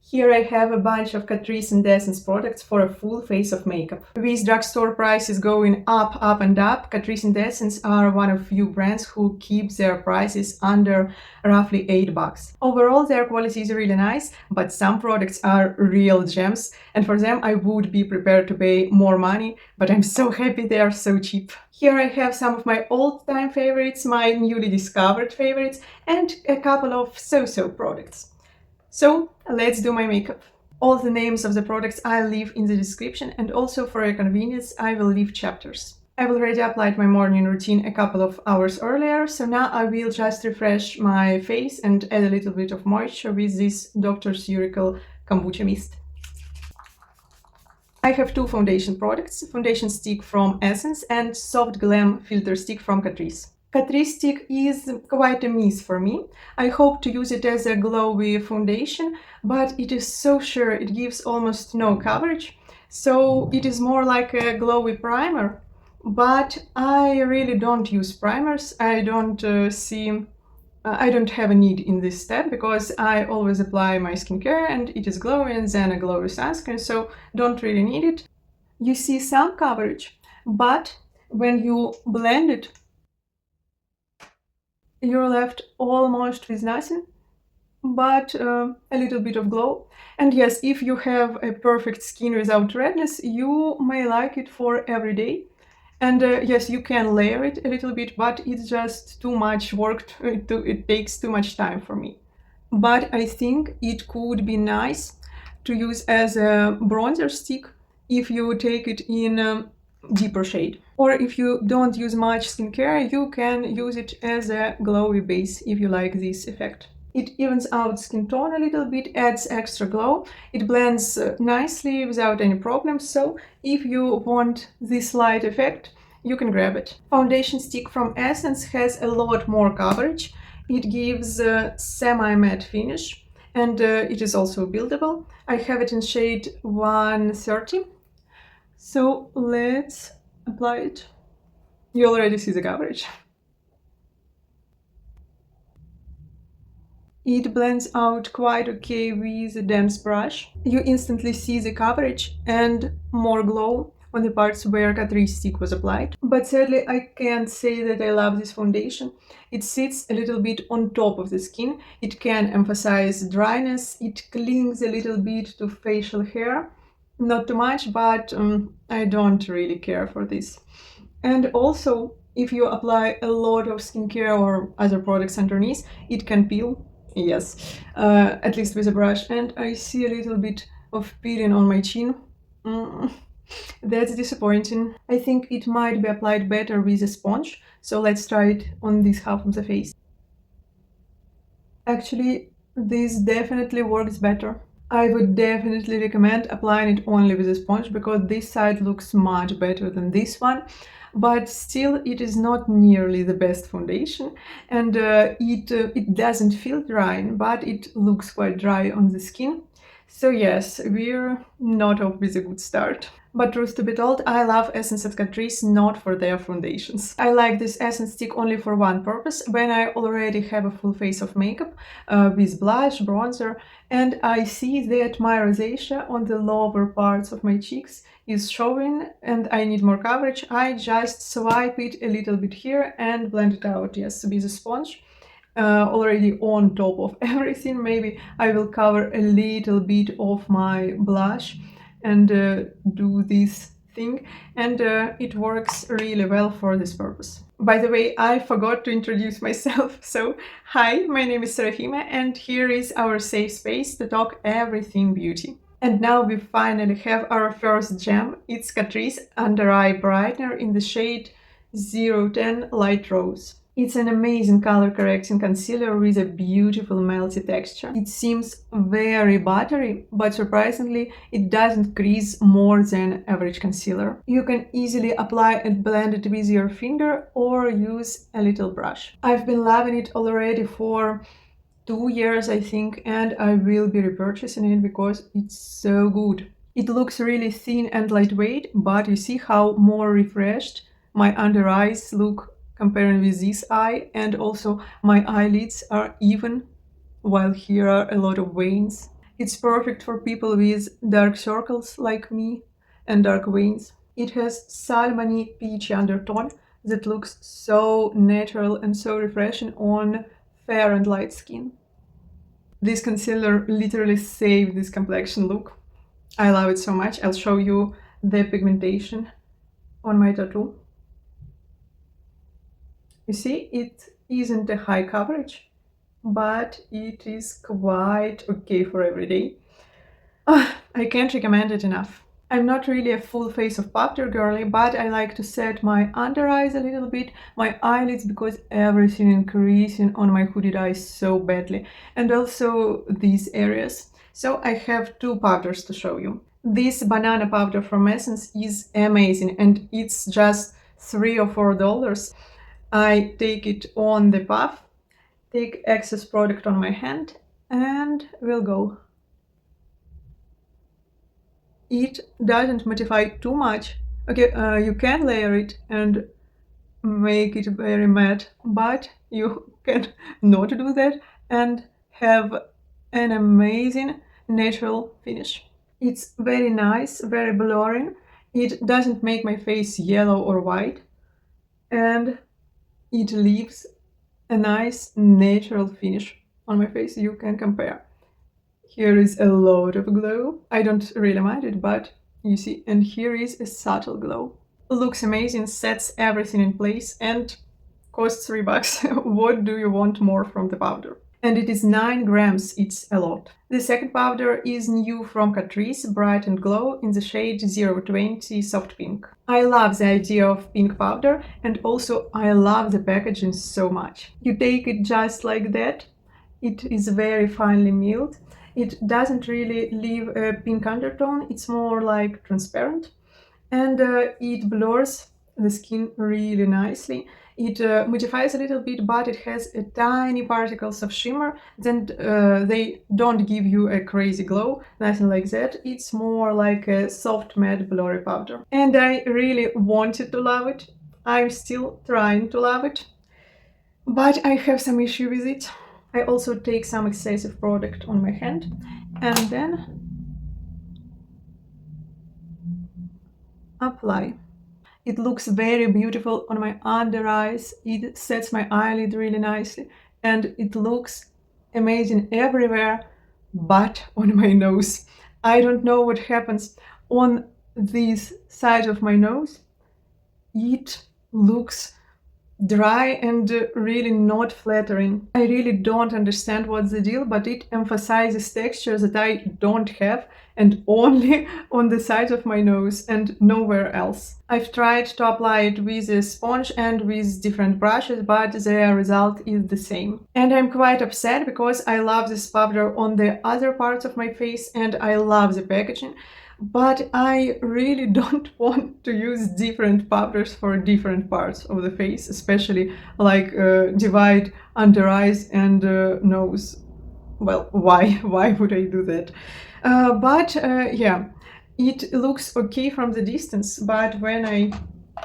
Here I have a bunch of Catrice and ESSENCE products for a full face of makeup. With drugstore prices going up, up and up, Catrice and ESSENCE are one of few brands who keep their prices under roughly $8. Overall, their quality is really nice, but some products are real gems, and for them I would be prepared to pay more money, but I'm so happy they are so cheap. Here I have some of my old-time favorites, my newly discovered favorites, and a couple of so-so products. So let's do my makeup. All the names of the products I'll leave in the description, and also for your convenience I will leave chapters. I've already applied my morning routine a couple of hours earlier, so now I will just refresh my face and add a little bit of moisture with this Dr. Surical Kombucha Mist. I have two foundation products, foundation stick from Essence and soft glam filter stick from Catrice. Catrice stick is quite a miss for me. I hope to use it as a glowy foundation, but it is so sheer, it gives almost no coverage. So it is more like a glowy primer, but I really don't use primers. I don't have a need in this step because I always apply my skincare and it is glowy and then a glowy sunscreen, so don't really need it. You see some coverage, but when you blend it, you're left almost with nothing, but a little bit of glow. And yes, if you have a perfect skin without redness, you may like it for every day. And yes, you can layer it a little bit, but it's just too much work, it takes too much time for me. But I think it could be nice to use as a bronzer stick if you take it in a deeper shade. Or if you don't use much skincare, you can use it as a glowy base if you like this effect. It evens out skin tone a little bit, adds extra glow. It blends nicely without any problems, so if you want this light effect, you can grab it. Foundation stick from Essence has a lot more coverage. It gives a semi-matte finish, and it is also buildable. I have it in shade 130. So let's apply it. You already see the coverage. It blends out quite okay with a dense brush. You instantly see the coverage and more glow on the parts where Catrice stick was applied. But sadly, I can't say that I love this foundation. It sits a little bit on top of the skin. It can emphasize dryness. It clings a little bit to facial hair. Not too much, but I don't really care for this. And also, if you apply a lot of skincare or other products underneath, it can peel. Yes, at least with a brush. And I see a little bit of peeling on my chin. That's disappointing. I think it might be applied better with a sponge. So let's try it on this half of the face. Actually, this definitely works better. I would definitely recommend applying it only with a sponge because this side looks much better than this one. But still, it is not nearly the best foundation, and it doesn't feel drying, but it looks quite dry on the skin. So yes, we're not off with a good start. But truth to be told, I love Essence at Catrice not for their foundations. I like this Essence stick only for one purpose, when I already have a full face of makeup with blush, bronzer, and I see that my rosacea on the lower parts of my cheeks is showing and I need more coverage. I just swipe it a little bit here and blend it out, yes, with a sponge. Already on top of everything. Maybe I will cover a little bit of my blush and do this thing, and it works really well for this purpose. By the way, I forgot to introduce myself. So hi, my name is Serafima, and here is our safe space to talk everything beauty. And now we finally have our first gem. It's Catrice Under Eye Brightener in the shade 010 Light Rose. It's an amazing color correcting concealer with a beautiful melty texture. It seems very buttery, but surprisingly, it doesn't crease more than average concealer. You can easily apply and blend it with your finger or use a little brush. I've been loving it already for 2 years, I think, and I will be repurchasing it because it's so good. It looks really thin and lightweight, but you see how more refreshed my under eyes look comparing with this eye, and also my eyelids are even, while here are a lot of veins. It's perfect for people with dark circles like me and dark veins. It has salmony peachy undertone that looks so natural and so refreshing on fair and light skin. This concealer literally saved this complexion look. I love it so much. I'll show you the pigmentation on my tattoo. You see, it isn't a high coverage, but it is quite okay for every day. I can't recommend it enough. I'm not really a full face of powder girly, but I like to set my under eyes a little bit, my eyelids, because everything increasing on my hooded eyes so badly, and also these areas. So I have two powders to show you. This banana powder from Essence is amazing, and it's just $3 or $4. I take it on the puff, take excess product on my hand, and we'll go. It doesn't mattify too much. Okay, you can layer it and make it very matte, but you can not do that and have an amazing natural finish. It's very nice, very blurring. It doesn't make my face yellow or white, and it leaves a nice natural finish on my face you can compare. Here is a lot of glow. I don't really mind it, but you see, and here is a subtle glow. Looks amazing, sets everything in place, and costs $3. What do you want more from the powder? And it is 9 grams, it's a lot. The second powder is new from Catrice Bright&Blur in the shade 020 Soft Pink. I love the idea of pink powder, and also I love the packaging so much. You take it just like that. It is very finely milled. It doesn't really leave a pink undertone, it's more like transparent, and it blurs the skin really nicely. It mattifies a little bit, but it has a tiny particles of shimmer. Then they don't give you a crazy glow, nothing like that. It's more like a soft matte blurry powder. And I really wanted to love it. I'm still trying to love it, but I have some issue with it. I also take some excessive product on my hand and then apply. It looks very beautiful on my under eyes. It sets my eyelid really nicely, and it looks amazing everywhere but on my nose. I don't know what happens on this side of my nose. It looks dry and really not flattering. I really don't understand what's the deal, but it emphasizes texture that I don't have, and only on the side of my nose and nowhere else. I've tried to apply it with a sponge and with different brushes, but the result is the same. And I'm quite upset because I love this powder on the other parts of my face and I love the packaging. But I really don't want to use different powders for different parts of the face, especially like divide under eyes and nose. Well, why? Why would I do that? But yeah, it looks okay from the distance, but when I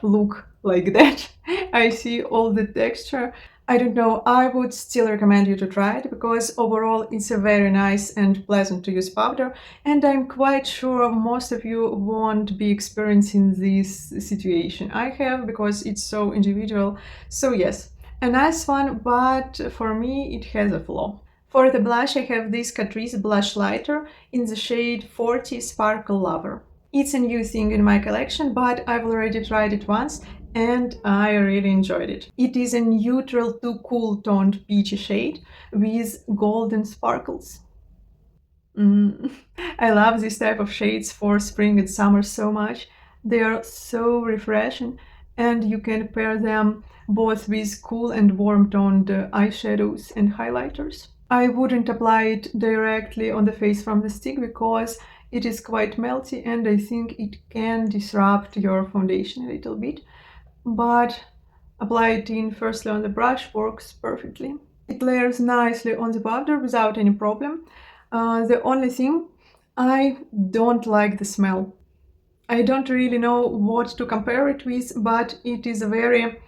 look like that, I see all the texture. I don't know, I would still recommend you to try it because overall it's a very nice and pleasant to use powder, and I'm quite sure most of you won't be experiencing this situation. I have, because it's so individual. So yes, a nice one, but for me it has a flaw. For the blush, I have this Catrice Blush Lighter in the shade 40 Sparkle Lover. It's a new thing in my collection, but I've already tried it once and I really enjoyed it. It is a neutral to cool toned peachy shade with golden sparkles. I love this type of shades for spring and summer so much. They are so refreshing, and you can pair them both with cool and warm toned eyeshadows and highlighters. I wouldn't apply it directly on the face from the stick because it is quite melty and I think it can disrupt your foundation a little bit, but apply it in firstly on the brush works perfectly. It layers nicely on the powder without any problem. The only thing, I don't like the smell. I don't really know what to compare it with, but it is very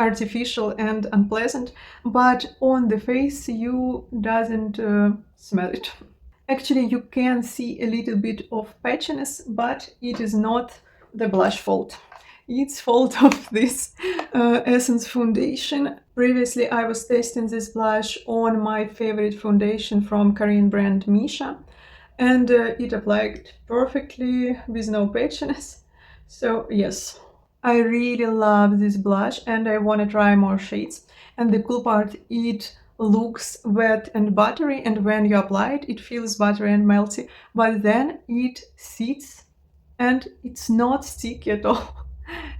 artificial and unpleasant, but on the face you doesn't smell it. Actually, you can see a little bit of patchiness, but it is not the blush fault. It's fault of this Essence foundation. Previously, I was testing this blush on my favorite foundation from Korean brand Misha, and it applied perfectly with no patchiness. So yes, I really love this blush and I want to try more shades. And the cool part, it looks wet and buttery, and when you apply it, it feels buttery and melty, but then it sits and it's not sticky at all.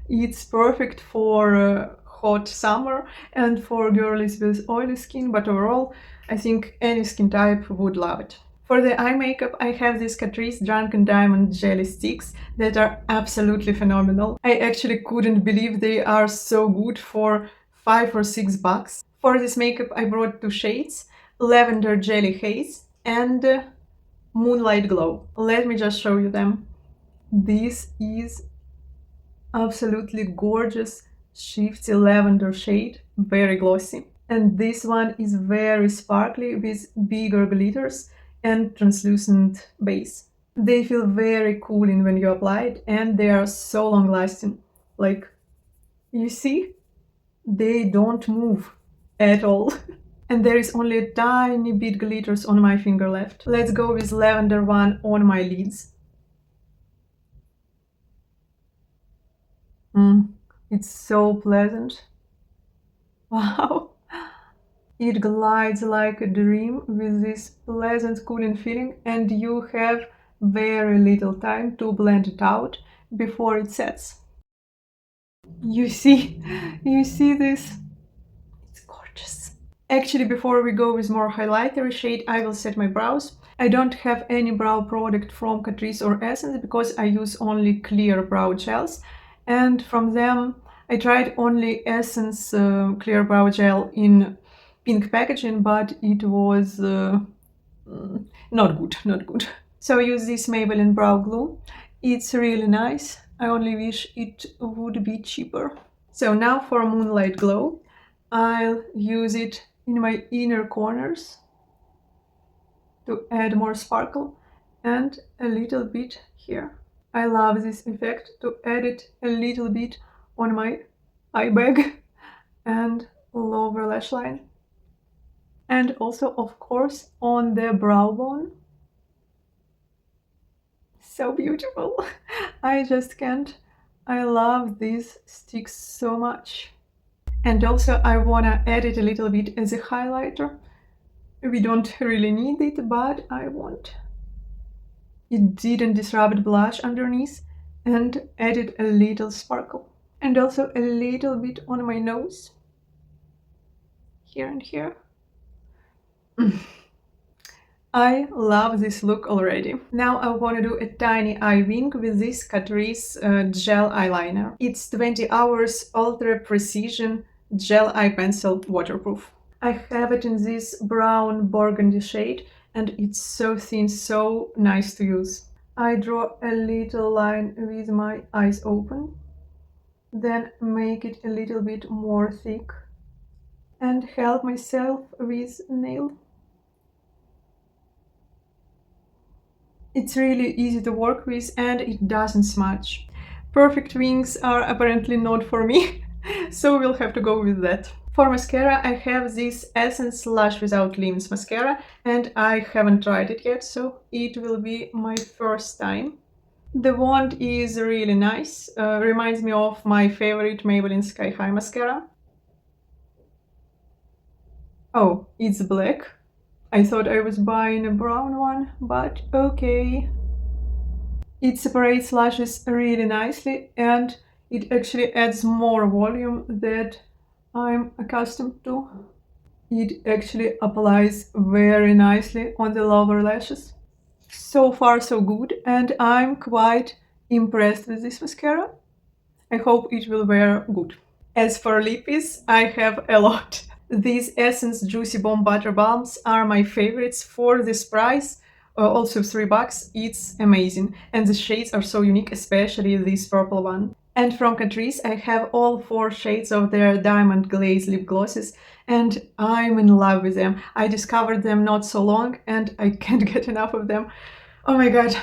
It's perfect for hot summer and for girlies with oily skin, but overall, I think any skin type would love it. For the eye makeup, I have these Catrice Drunken Diamond Jelly Sticks that are absolutely phenomenal. I actually couldn't believe they are so good for $5 or $6. For this makeup, I brought two shades, Lavender Jelly Haze and Moonlight Glow. Let me just show you them. This is absolutely gorgeous shifty lavender shade, very glossy. And this one is very sparkly with bigger glitters and translucent base. They feel very cooling when you apply it, and they are so long lasting. Like, you see, they don't move at all. And there is only a tiny bit glitters on my finger left. Let's go with lavender one on my lids. It's so pleasant. Wow. It glides like a dream with this pleasant cooling feeling, and you have very little time to blend it out before it sets. You see this? It's gorgeous. Actually, before we go with more highlighter shade, I will set my brows. I don't have any brow product from Catrice or Essence because I use only clear brow gels, and from them I tried only Essence clear brow gel in pink packaging, but it was not good. So I use this Maybelline brow glue. It's really nice. I only wish it would be cheaper. So now for Moonlight Glow, I'll use it in my inner corners to add more sparkle, and a little bit here. I love this effect to add it a little bit on my eye bag and lower lash line. And also, of course, on the brow bone. So beautiful. I just can't. I love these sticks so much. And also I wanna add it a little bit as a highlighter. We don't really need it, but I want. It didn't disrupt blush underneath and added a little sparkle. And also a little bit on my nose. Here and here. I love this look already. Now I want to do a tiny eye wing with this Catrice gel eyeliner. It's 20 hours ultra precision gel eye pencil, waterproof. I have it in this brown burgundy shade and it's so thin, so nice to use. I draw a little line with my eyes open, then make it a little bit more thick and help myself with nail. It's really easy to work with and it doesn't smudge. Perfect wings are apparently not for me, so we'll have to go with that. For mascara, I have this Essence Lash Without Limbs mascara and I haven't tried it yet, so it will be my first time. The wand is really nice, reminds me of my favorite Maybelline Sky High mascara. Oh, it's black. I thought I was buying a brown one, but okay. It separates lashes really nicely and it actually adds more volume that I'm accustomed to. It actually applies very nicely on the lower lashes. So far so good, and I'm quite impressed with this mascara. I hope it will wear good. As for lippies, I have a lot. These Essence Juicy Bomb Butter Balms are my favorites for this price, also $3. It's amazing, and the shades are so unique, especially this purple one. And from Catrice, I have all 4 shades of their Diamond Glaze lip glosses, and I'm in love with them. I discovered them not so long, and I can't get enough of them. Oh my god,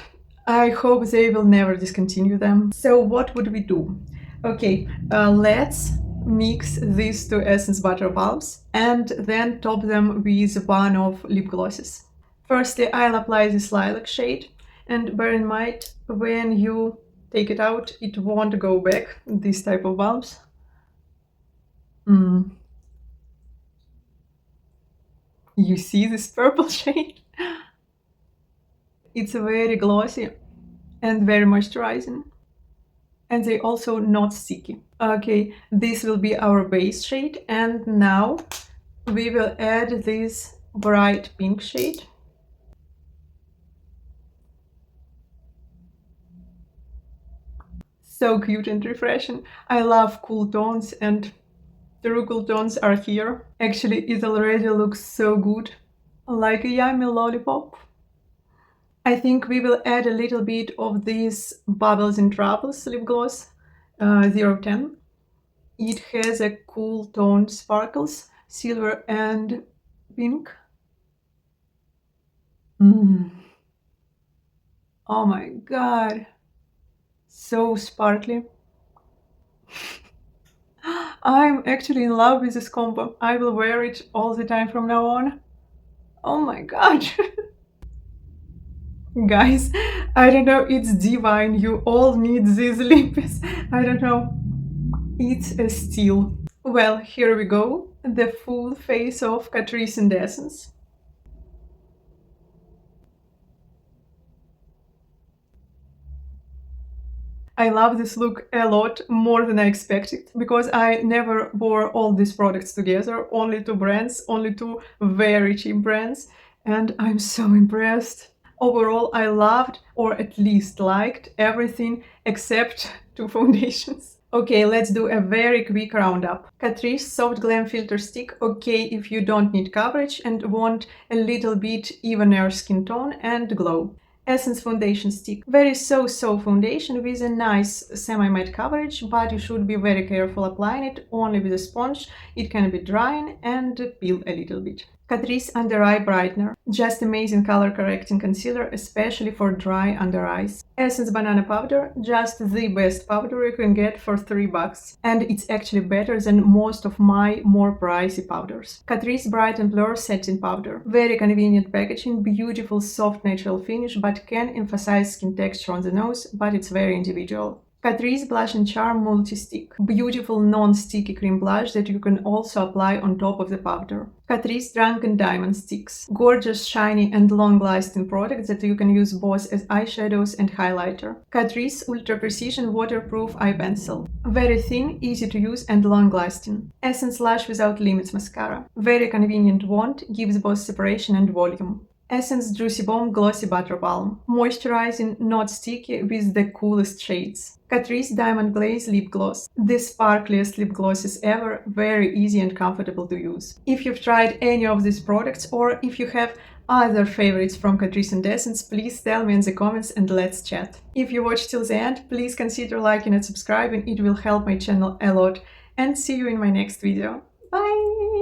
I hope they will never discontinue them. So what would we do? Okay, let's mix these 2 Essence Butter Balms and then top them with one of lip glosses. Firstly, I'll apply this lilac shade, and bear in mind, when you take it out, it won't go back, this type of balms. You see this purple shade? It's very glossy and very moisturizing. And they also not sticky. Okay, this will be our base shade, and now we will add this bright pink shade. So cute and refreshing. I love cool tones, and the cool tones are here. Actually, it already looks so good, like a yummy lollipop. I think we will add a little bit of this Bubbles and Troubles lip gloss 010. It has a cool tone sparkles, silver and pink. Oh my god, so sparkly. I'm actually in love with this combo. I will wear it all the time from now on. Oh my god. Guys, I don't know, it's divine. You all need these lips. I don't know. It's a steal. Well, here we go. The full face of Catrice and Essence. I love this look a lot, more than I expected, because I never wore all these products together, only 2 brands, only 2 very cheap brands, and I'm so impressed. Overall, I loved, or at least liked, everything except 2 foundations. Okay, let's do a very quick roundup. Catrice Soft Glam Filter Stick, okay if you don't need coverage and want a little bit evener skin tone and glow. Essence Foundation Stick, very so-so foundation with a nice semi-matte coverage, but you should be very careful applying it only with a sponge. It can be drying and peel a little bit. Catrice Under Eye Brightener, just amazing color correcting concealer, especially for dry under eyes. Essence Banana Powder, just the best powder you can get for $3, and it's actually better than most of my more pricey powders. Catrice Bright&Blur Setting Powder, very convenient packaging, beautiful soft natural finish, but can emphasize skin texture on the nose, but it's very individual. Catrice Blush and Charm Multi-Stick, beautiful non-sticky cream blush that you can also apply on top of the powder. Catrice Drunken Diamond Sticks, gorgeous, shiny and long-lasting products that you can use both as eyeshadows and highlighter. Catrice Ultra Precision Waterproof Eye Pencil, very thin, easy to use and long-lasting. Essence Lash Without Limits Mascara, very convenient wand, gives both separation and volume. Essence Juicy Bomb Glossy Butter Balm, moisturizing, not sticky, with the coolest shades. Catrice Diamond Glaze Lip Gloss, the sparkliest lip glosses ever, very easy and comfortable to use. If you've tried any of these products, or if you have other favorites from Catrice and Essence, please tell me in the comments and let's chat. If you watched till the end, please consider liking and subscribing, it will help my channel a lot. And see you in my next video. Bye!